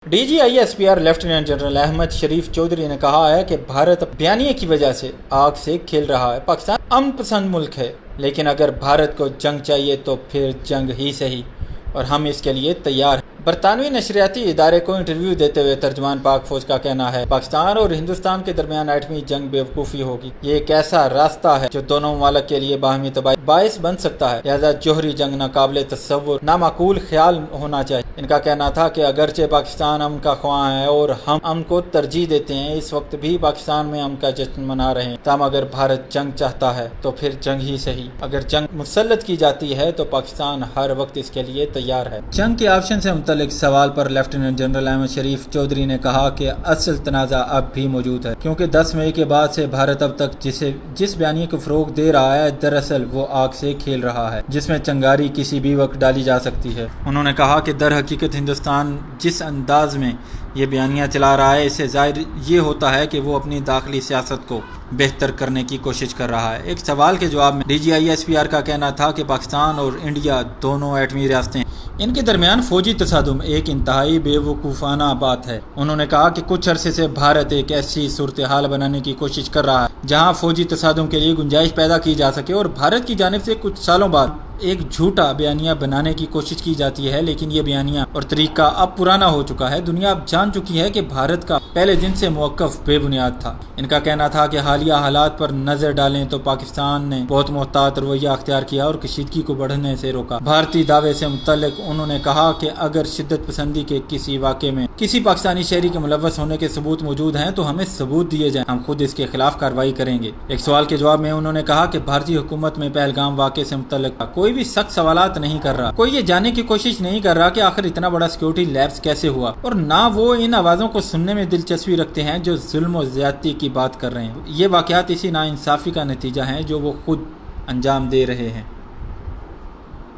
D G I S P R lieutenant general Ahmed Sharif Chaudhry ने कहा है कि भारत बयानिए की वजह से आग से खेल रहा है। पाकिस्तान अमन पसंद मुल्क है, लेकिन अगर भारत को जंग चाहिए तो फिर जंग ही सही, और हम इसके लिए तैयार हैं। बरतानवी नशरियाती इदारे को इंटरव्यू देते हुए तर्जमान पाक फौज का कहना है, पाकिस्तान और हिंदुस्तान के दरमियान एटमी जंग बेवकूफ़ी होगी। ये एक ऐसा रास्ता है जो दोनों ममालिक के लिए बाहमी तबाही बायस बन सकता है, लिहाजा जोहरी जंग नाकाबिले तस्वुर नामाकूल ख्याल होना चाहिए। इनका कहना था कि अगरचे पाकिस्तान अमन का ख्वाह है और हम अमन को तरजीह देते हैं, इस वक्त भी पाकिस्तान में अमन का जश्न मना रहे हैं, ताम अगर भारत जंग चाहता है तो फिर जंग ही सही। अगर जंग मुसल्लत की जाती है तो पाकिस्तान हर वक्त इसके लिए तैयार है। जंग के ऑप्शन से मुतल्लिक सवाल पर लेफ्टिनेंट जनरल अहमद शरीफ चौधरी ने कहा कि असल तनाज़ा अब भी मौजूद है, क्योंकि 10 मई के बाद से भारत अब तक जिस बयानी को फरोग दे रहा है, दरअसल वो आग से खेल रहा है जिसमें चंगारी किसी भी वक्त डाली जा सकती है। उन्होंने कहा कि दर हकीकत हिंदुस्तान जिस अंदाज में ये बयानियाँ चला रहा है, इससे ज़ाहिर ये होता है कि वो अपनी दाखिली सियासत को बेहतर करने की कोशिश कर रहा है। एक सवाल के जवाब में DGISPR का कहना था कि पाकिस्तान और इंडिया दोनों एटमी रियासतें, इनके दरमियान फौजी तसादुम एक इंतहाई बेवकूफ़ाना बात है। उन्होंने कहा कि कुछ अरसे से भारत एक ऐसी सूरत हाल बनाने की कोशिश कर रहा है जहां फौजी तसादुम के लिए गुंजाइश पैदा की जा सके, और भारत की जानिब से कुछ सालों बाद एक झूठा बयानिया बनाने की कोशिश की जाती है, लेकिन ये बयानिया और तरीका अब पुराना हो चुका है। दुनिया अब जान चुकी है कि भारत का पहले दिन से मौक़िफ़ बेबुनियाद था। इनका कहना था कि हालिया हालात पर नजर डालें तो पाकिस्तान ने बहुत मोहतात रवैया अख्तियार किया और कशीदगी को बढ़ने से रोका। भारतीय दावे से मुतल्लिक उन्होंने कहा कि अगर शिद्दत पसंदी के किसी वाक़े में किसी पाकिस्तानी शहरी के मुलव्वस होने के सबूत मौजूद हैं तो हमें सबूत दिए जाएं, हम खुद इसके खिलाफ कार्रवाई करेंगे। एक सवाल के जवाब में उन्होंने कहा कि भारतीय हुकूमत में पहलगाम वाक़े से मुतल्लिक कोई भी सख्त सवालात नहीं कर रहा, कोई ये जानने की कोशिश नहीं कर रहा कि आखिर इतना बड़ा सिक्योरिटी लैप्स कैसे हुआ, और ना वो इन आवाज़ों को सुनने में दिलचस्पी रखते हैं जो जुल्म और ज़्यादती की बात कर रहे हैं। ये वाक़यात इसी नाइंसाफ़ी का नतीजा है जो वो खुद अंजाम दे रहे हैं।